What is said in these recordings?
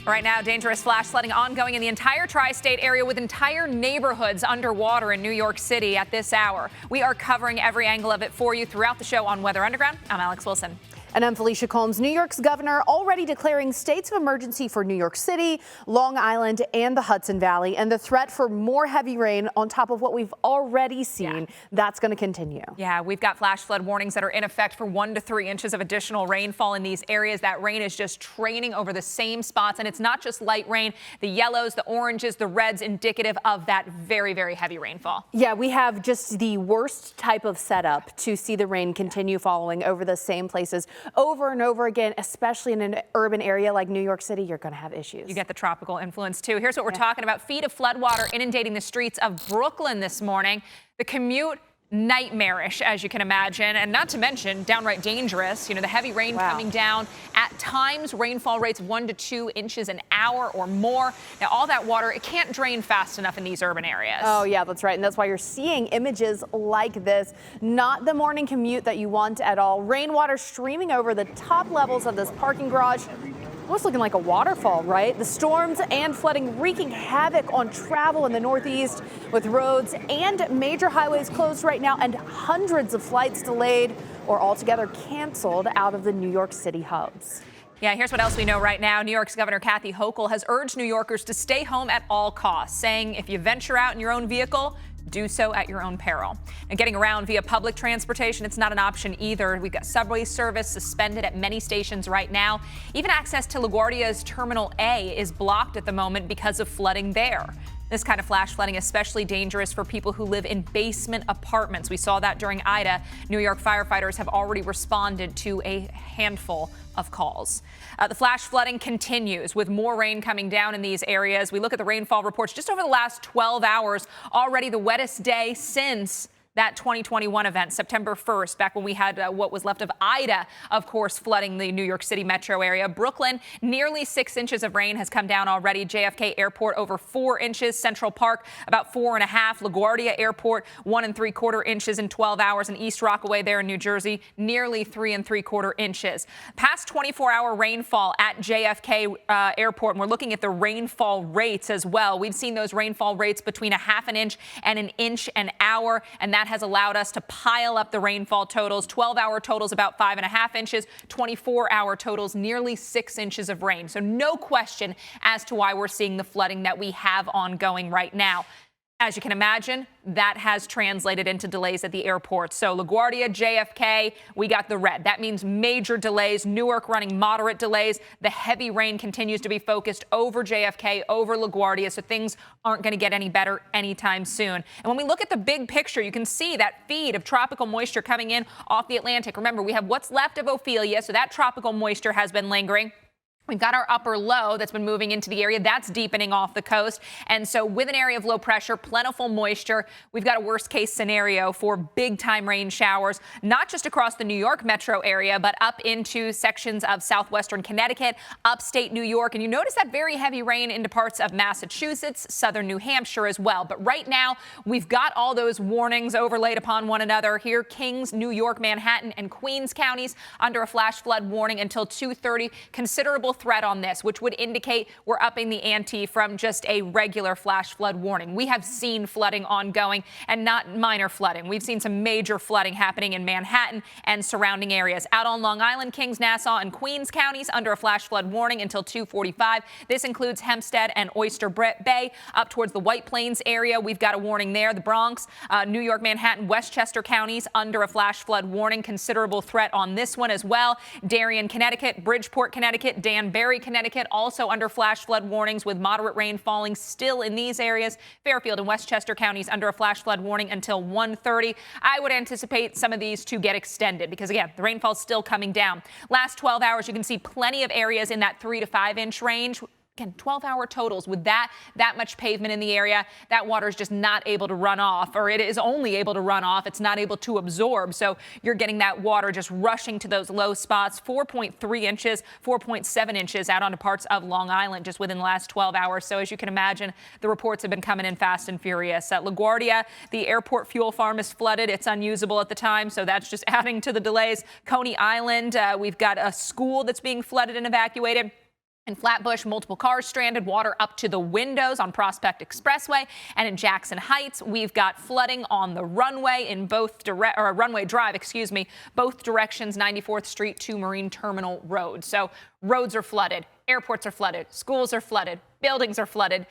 Right now, dangerous flash flooding ongoing in the entire tri-state area with entire neighborhoods underwater in New York City at this hour. We are covering every angle of it for you throughout the show on Weather Underground. I'm Alex Wilson. And I'm Felicia Combs. New York's governor already declaring states of emergency for New York City, Long Island, and the Hudson Valley. And the threat for more heavy rain on top of what we've already seen, that's going to continue. Yeah, we've got flash flood warnings that are in effect for 1 to 3 inches of additional rainfall in these areas. That rain is just training over the same spots. And it's not just light rain. The yellows, the oranges, the reds indicative of that very, very heavy rainfall. Yeah, we have just the worst type of setup to see the rain continue following over the same places over and over again, especially in an urban area like New York City. You're going to have issues. You get the tropical influence too. Here's what we're talking about. Feet of floodwater inundating the streets of Brooklyn this morning. The commute nightmarish, as you can imagine, and not to mention downright dangerous. You know, the heavy rain coming down, at times rainfall rates 1 to 2 inches an hour or more. Now all that water, it can't drain fast enough in these urban areas. Oh yeah, that's right. And that's why you're seeing images like this. Not the morning commute that you want at all. Rainwater streaming over the top levels of this parking garage. Almost looking like a waterfall, right? The storms and flooding wreaking havoc on travel in the Northeast, with roads and major highways closed right now and hundreds of flights delayed or altogether canceled out of the New York City hubs. Yeah, here's what else we know right now. New York's Governor Kathy Hochul has urged New Yorkers to stay home at all costs, saying if you venture out in your own vehicle, do so at your own peril. And getting around via public transportation, it's not an option either. We've got subway service suspended at many stations right now. Even access to LaGuardia's Terminal A is blocked at the moment because of flooding there. This kind of flash flooding is especially dangerous for people who live in basement apartments. We saw that during Ida. New York firefighters have already responded to a handful of calls. The flash flooding continues with more rain coming down in these areas. We look at the rainfall reports just over the last 12 hours, already the wettest day since that 2021 event, September 1st, back when we had what was left of Ida, of course, flooding the New York City metro area. Brooklyn, nearly 6 inches of rain has come down already. JFK Airport, over 4 inches. Central Park, about 4.5. LaGuardia Airport, 1 3/4 inches in 12 hours. And East Rockaway there in New Jersey, nearly 3 3/4 inches. Past 24-hour rainfall at JFK Airport, and we're looking at the rainfall rates as well. We've seen those rainfall rates between 1/2 inch and 1 inch an hour, and that has allowed us to pile up the rainfall totals. 12-hour totals about 5.5 inches, 24-hour totals nearly 6 inches of rain. So no question as to why we're seeing the flooding that we have ongoing right now. As you can imagine, that has translated into delays at the airport. So LaGuardia, JFK, we got the red. That means major delays. Newark running moderate delays. The heavy rain continues to be focused over JFK, over LaGuardia, so things aren't going to get any better anytime soon. And when we look at the big picture, you can see that feed of tropical moisture coming in off the Atlantic. Remember, we have what's left of Ophelia, so that tropical moisture has been lingering. We've got our upper low that's been moving into the area. That's deepening off the coast. And so with an area of low pressure, plentiful moisture, we've got a worst case scenario for big time rain showers, not just across the New York metro area, but up into sections of southwestern Connecticut, upstate New York. And you notice that very heavy rain into parts of Massachusetts, southern New Hampshire as well. But right now, we've got all those warnings overlaid upon one another here. Kings, New York, Manhattan, and Queens counties under a flash flood warning until 2:30. Considerable threat on this, which would indicate we're upping the ante from just a regular flash flood warning. We have seen flooding ongoing and not minor flooding. We've seen some major flooding happening in Manhattan and surrounding areas. Out on Long Island, Kings, Nassau, and Queens counties under a flash flood warning until 2:45. This includes Hempstead and Oyster Bay. Up towards the White Plains area, we've got a warning there. The Bronx, New York, Manhattan, Westchester counties under a flash flood warning. Considerable threat on this one as well. Darien, Connecticut, Bridgeport, Connecticut, Danbury, Connecticut, also under flash flood warnings with moderate rain falling still in these areas. Fairfield and Westchester counties under a flash flood warning until 1:30. I would anticipate some of these to get extended because, again, the rainfall is still coming down. Last 12 hours, you can see plenty of areas in that 3 to 5 inch range. Again, 12-hour totals with that much pavement in the area. That water is just not able to run off, or it is only able to run off. It's not able to absorb. So you're getting that water just rushing to those low spots. 4.3 inches, 4.7 inches out onto parts of Long Island just within the last 12 hours. So as you can imagine, the reports have been coming in fast and furious. At LaGuardia, the airport fuel farm is flooded. It's unusable at the time, so that's just adding to the delays. Coney Island, we've got a school that's being flooded and evacuated. In Flatbush, multiple cars stranded, water up to the windows on Prospect Expressway. And in Jackson Heights, we've got flooding on the runway in runway drive, both directions, 94th Street to Marine Terminal Road. So roads are flooded, airports are flooded, schools are flooded, buildings are flooded.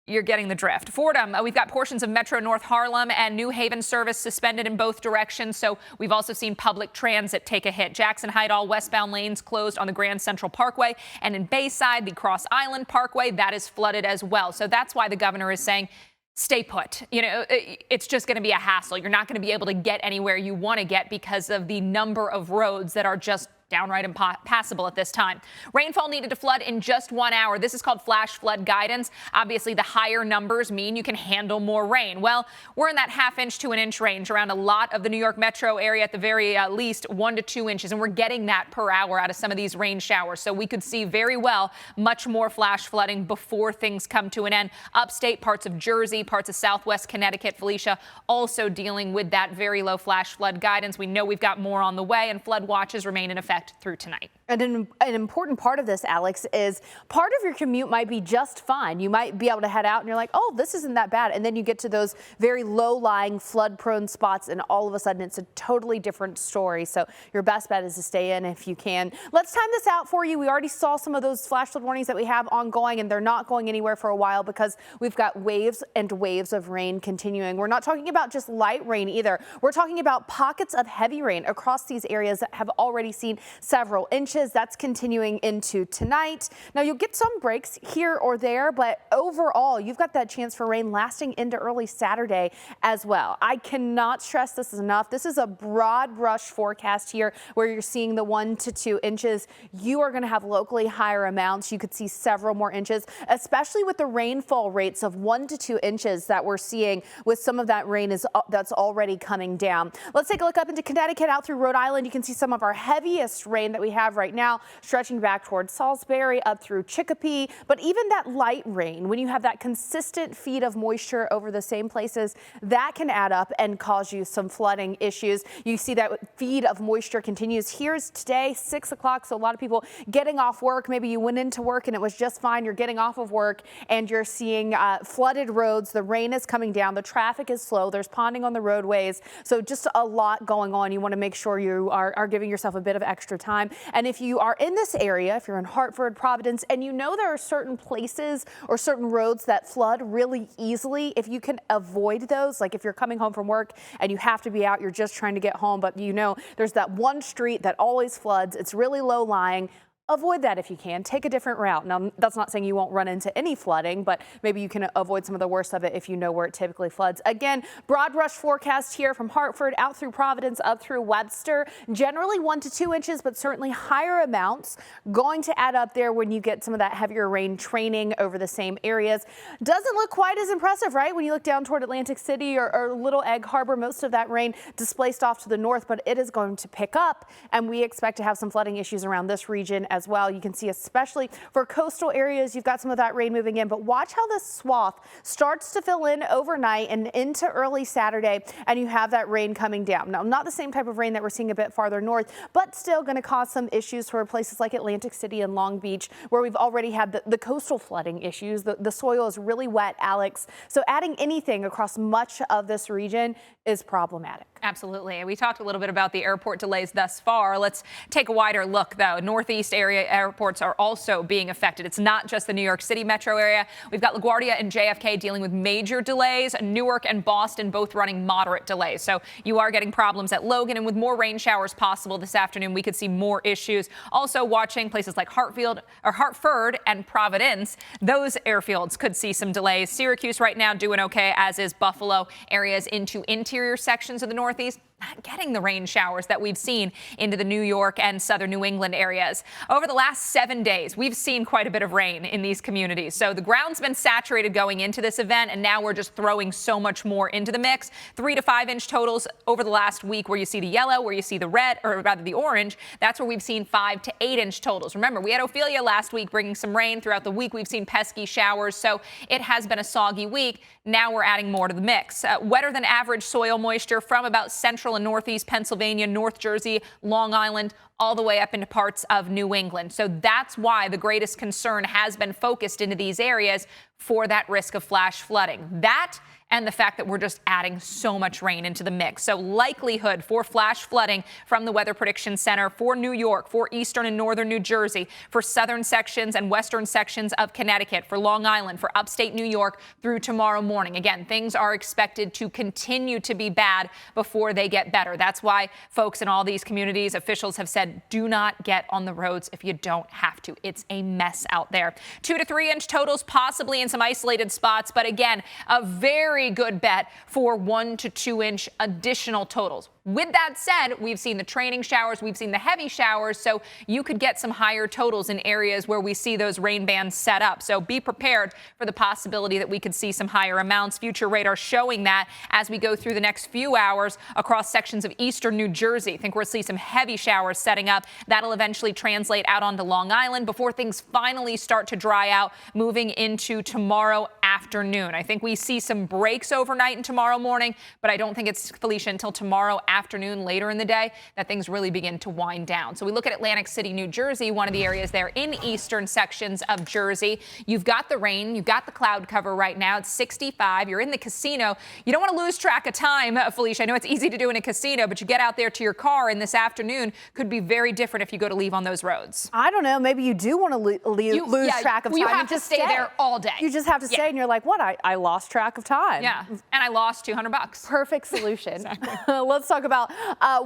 You're getting the drift. Fordham, we've got portions of Metro North Harlem and New Haven service suspended in both directions. So we've also seen public transit take a hit. Jackson Heights, all westbound lanes closed on the Grand Central Parkway. And in Bayside, the Cross Island Parkway, that is flooded as well. So that's why the governor is saying, stay put. You know, it's just going to be a hassle. You're not going to be able to get anywhere you want to get because of the number of roads that are just downright impassable at this time. Rainfall needed to flood in just 1 hour. This is called flash flood guidance. Obviously, the higher numbers mean you can handle more rain. Well, we're in that ½ to 1 inch range around a lot of the New York metro area, at the very least 1 to 2 inches. And we're getting that per hour out of some of these rain showers. So we could see very well much more flash flooding before things come to an end. Upstate, parts of Jersey, parts of Southwest Connecticut, Felicia, also dealing with that very low flash flood guidance. We know we've got more on the way, and flood watches remain in effect through tonight. And an important part of this, Alex, is part of your commute might be just fine. You might be able to head out and you're like, oh, this isn't that bad. And then you get to those very low-lying, flood-prone spots, and all of a sudden it's a totally different story. So your best bet is to stay in if you can. Let's time this out for you. We already saw some of those flash flood warnings that we have ongoing, and they're not going anywhere for a while because we've got waves and waves of rain continuing. We're not talking about just light rain either. We're talking about pockets of heavy rain across these areas that have already seen several inches. That's continuing into tonight. Now, you'll get some breaks here or there, but overall, you've got that chance for rain lasting into early Saturday as well. I cannot stress this enough. This is a broad brush forecast here where you're seeing the 1 to 2 inches. You are going to have locally higher amounts. You could see several more inches, especially with the rainfall rates of 1 to 2 inches that we're seeing with some of that rain that's already coming down. Let's take a look up into Connecticut, out through Rhode Island. You can see some of our heaviest rain that we have right now, stretching back towards Salisbury, up through Chicopee. But even that light rain, when you have that consistent feed of moisture over the same places, that can add up and cause you some flooding issues. You see that feed of moisture continues. Here's today, 6 o'clock. So a lot of people getting off work. Maybe you went into work and it was just fine. You're getting off of work and you're seeing flooded roads. The rain is coming down. The traffic is slow. There's ponding on the roadways. So just a lot going on. You want to make sure you are giving yourself a bit of extra time. And if you are in this area, if you're in Hartford, Providence, and you know there are certain places or certain roads that flood really easily, if you can avoid those, like if you're coming home from work and you have to be out, you're just trying to get home, but you know there's that one street that always floods, it's really low lying. Avoid that if you can. Take a different route. Now, that's not saying you won't run into any flooding, but maybe you can avoid some of the worst of it if you know where it typically floods. Again, broad brush forecast here from Hartford out through Providence, up through Webster. Generally 1 to 2 inches, but certainly higher amounts going to add up there when you get some of that heavier rain training over the same areas. Doesn't look quite as impressive, right? When you look down toward Atlantic City or Little Egg Harbor, most of that rain displaced off to the north, but it is going to pick up, and we expect to have some flooding issues around this region as well. You can see, especially for coastal areas, you've got some of that rain moving in, but watch how this swath starts to fill in overnight and into early Saturday, and you have that rain coming down. Now, not the same type of rain that we're seeing a bit farther north, but still going to cause some issues for places like Atlantic City and Long Beach, where we've already had the coastal flooding issues. The soil is really wet, Alex. So adding anything across much of this region is problematic. Absolutely. We talked a little bit about the airport delays thus far. Let's take a wider look, though. Northeast area airports are also being affected. It's not just the New York City metro area. We've got LaGuardia and JFK dealing with major delays. Newark and Boston both running moderate delays. So you are getting problems at Logan, and with more rain showers possible this afternoon, we could see more issues. Also watching places like Hartford and Providence. Those airfields could see some delays. Syracuse right now doing okay, as is Buffalo. Areas into interior sections of the Northeast not getting the rain showers that we've seen into the New York and southern New England areas. Over the last 7 days, we've seen quite a bit of rain in these communities. So the ground's been saturated going into this event, and now we're just throwing so much more into the mix. 3 to 5 inch totals over the last week, where you see the yellow, where you see the red, or rather the orange. That's where we've seen 5 to 8 inch totals. Remember, we had Ophelia last week bringing some rain. Throughout the week, we've seen pesky showers. So it has been a soggy week. Now we're adding more to the mix. Wetter than average soil moisture from about central central and northeast Pennsylvania, North Jersey, Long Island, all the way up into parts of New England. So that's why the greatest concern has been focused into these areas for that risk of flash flooding. That and the fact that we're just adding so much rain into the mix. So likelihood for flash flooding from the Weather Prediction Center for New York, for eastern and northern New Jersey, for southern sections and western sections of Connecticut, for Long Island, for upstate New York through tomorrow morning. Again, things are expected to continue to be bad before they get better. That's why folks in all these communities, officials have said, do not get on the roads if you don't have to. It's a mess out there. 2 to 3 inch totals possibly in some isolated spots, but again, a very good bet for 1 to 2 inch additional totals. With that said, we've seen the training showers, we've seen the heavy showers, so you could get some higher totals in areas where we see those rain bands set up. So be prepared for the possibility that we could see some higher amounts. Future radar showing that as we go through the next few hours across sections of eastern New Jersey. I think we'll see some heavy showers setting up. That'll eventually translate out onto Long Island before things finally start to dry out moving into tomorrow afternoon. I think we see some breaks overnight and tomorrow morning, but I don't think it's, Felicia, until tomorrow afternoon, later in the day, that things really begin to wind down. So we look at Atlantic City, New Jersey, one of the areas there in eastern sections of Jersey. You've got the rain, you've got the cloud cover right now. It's 65. You're in the casino. You don't want to lose track of time, Felicia. I know it's easy to do in a casino, but you get out there to your car, and this afternoon could be very different if you go to leave on those roads. I don't know. Maybe you do want to lose track of time. You have to stay there all day. You just have to stay, and you're like, what? I lost track of time. Yeah, and I lost $200. Perfect solution. Exactly. Let's talk about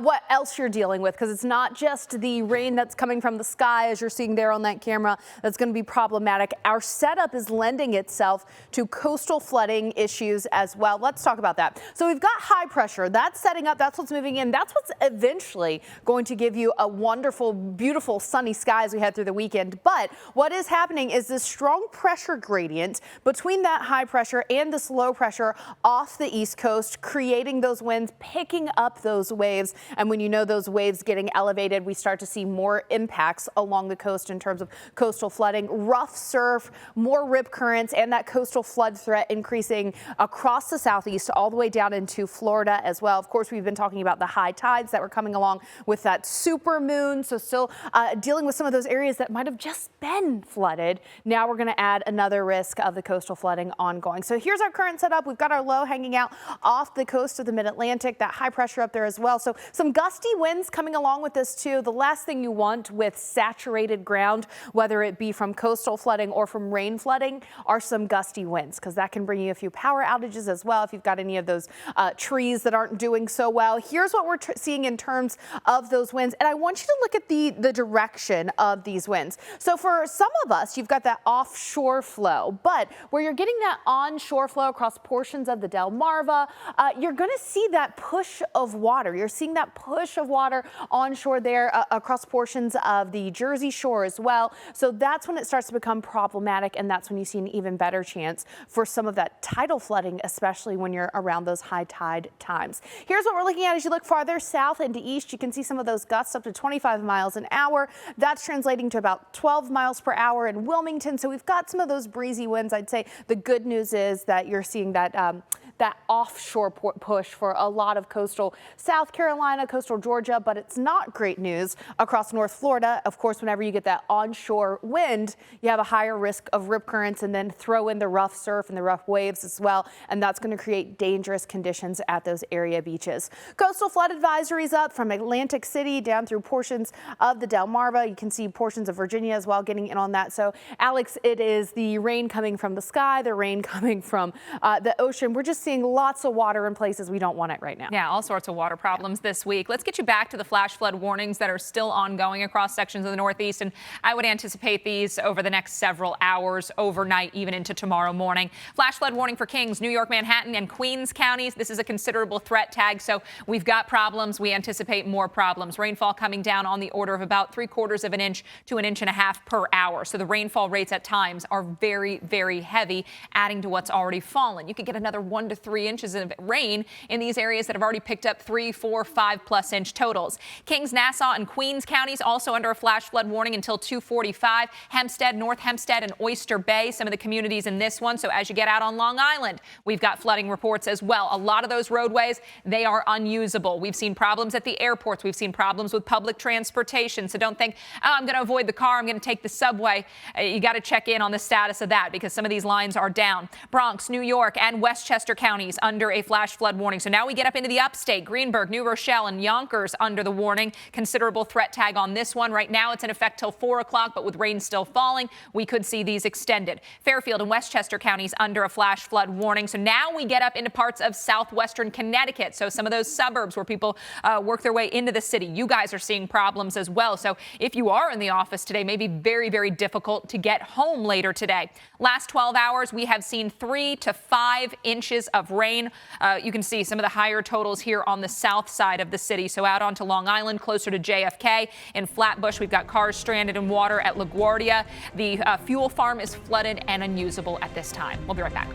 what else you're dealing with, because it's not just the rain that's coming from the sky, as you're seeing there on that camera, that's going to be problematic. Our setup is lending itself to coastal flooding issues as well. Let's talk about that. So we've got high pressure. That's setting up. That's what's moving in. That's what's eventually going to give you a wonderful, beautiful sunny sky as we head through the weekend. But what is happening is this strong pressure gradient between that high pressure and this low pressure off the East Coast, creating those winds, picking up those waves. And when you know those waves getting elevated, we start to see more impacts along the coast in terms of coastal flooding, rough surf, more rip currents, and that coastal flood threat increasing across the southeast all the way down into Florida as well. Of course, we've been talking about the high tides that were coming along with that super moon. So still dealing with some of those areas that might have just been flooded. Now we're going to add another risk of the coastal flooding ongoing. So here's our current setup. We've got our low hanging out off the coast of the mid-Atlantic, that high pressure up there as well. So some gusty winds coming along with this too. The last thing you want with saturated ground, whether it be from coastal flooding or from rain flooding, are some gusty winds, because that can bring you a few power outages as well if you've got any of those trees that aren't doing so well. Here's what we're seeing in terms of those winds. And I want you to look at the direction of these winds. So for some of us, you've got that offshore flow, but where you're getting that onshore flow across portions of the Delmarva, you're going to see that push of water. You're seeing that push of water onshore there across portions of the Jersey Shore as well. So that's when it starts to become problematic, and that's when you see an even better chance for some of that tidal flooding, especially when you're around those high tide times. Here's what we're looking at as you look farther south into east. You can see some of those gusts up to 25 miles an hour. That's translating to about 12 miles per hour in Wilmington. So we've got some of those breezy winds. I'd say the good news is that you're seeing that that offshore push for a lot of coastal South Carolina, coastal Georgia, but it's not great news across North Florida. Of course, whenever you get that onshore wind, you have a higher risk of rip currents, and then throw in the rough surf and the rough waves as well, and that's going to create dangerous conditions at those area beaches. Coastal flood advisories up from Atlantic City down through portions of the Delmarva. You can see portions of Virginia as well getting in on that. So, Alex, it is the rain coming from the sky, the rain coming from the ocean. We're just seeing lots of water in places we don't want it right now. Yeah, all sorts of water problems this week. Let's get you back to the flash flood warnings that are still ongoing across sections of the Northeast, and I would anticipate these over the next several hours, overnight, even into tomorrow morning. Flash flood warning for Kings, New York, Manhattan, and Queens counties. This is a considerable threat tag, so we've got problems. We anticipate more problems. Rainfall coming down on the order of about 3/4 of an inch to 1.5 inches per hour. So the rainfall rates at times are very, very heavy, adding to what's already fallen. You could get another 1 to 3 inches of rain in these areas that have already picked up 3, 4, 5+ inch totals. Kings, Nassau, and Queens counties also under a flash flood warning until 2:45. Hempstead, North Hempstead, and Oyster Bay, some of the communities in this one. So as you get out on Long Island, we've got flooding reports as well. A lot of those roadways, they are unusable. We've seen problems at the airports. We've seen problems with public transportation. So don't think, oh, I'm going to avoid the car, I'm going to take the subway. You got to check in on the status of that because some of these lines are down. Bronx, New York, and Westchester counties under a flash flood warning. So now we get up into the upstate. Greenburgh, New Rochelle, and Yonkers under the warning. Considerable threat tag on this one. Right now it's in effect till 4 o'clock, but with rain still falling, we could see these extended. Fairfield and Westchester counties under a flash flood warning. So now we get up into parts of southwestern Connecticut. So some of those suburbs where people work their way into the city. You guys are seeing problems as well. So if you are in the office today, maybe very, very difficult to get home later today. Last 12 hours, we have seen 3 to 5 inches of rain. You can see some of the higher totals here on the south side of the city. So out onto Long Island, closer to JFK. In Flatbush, we've got cars stranded in water at LaGuardia. The fuel farm is flooded and unusable at this time. We'll be right back.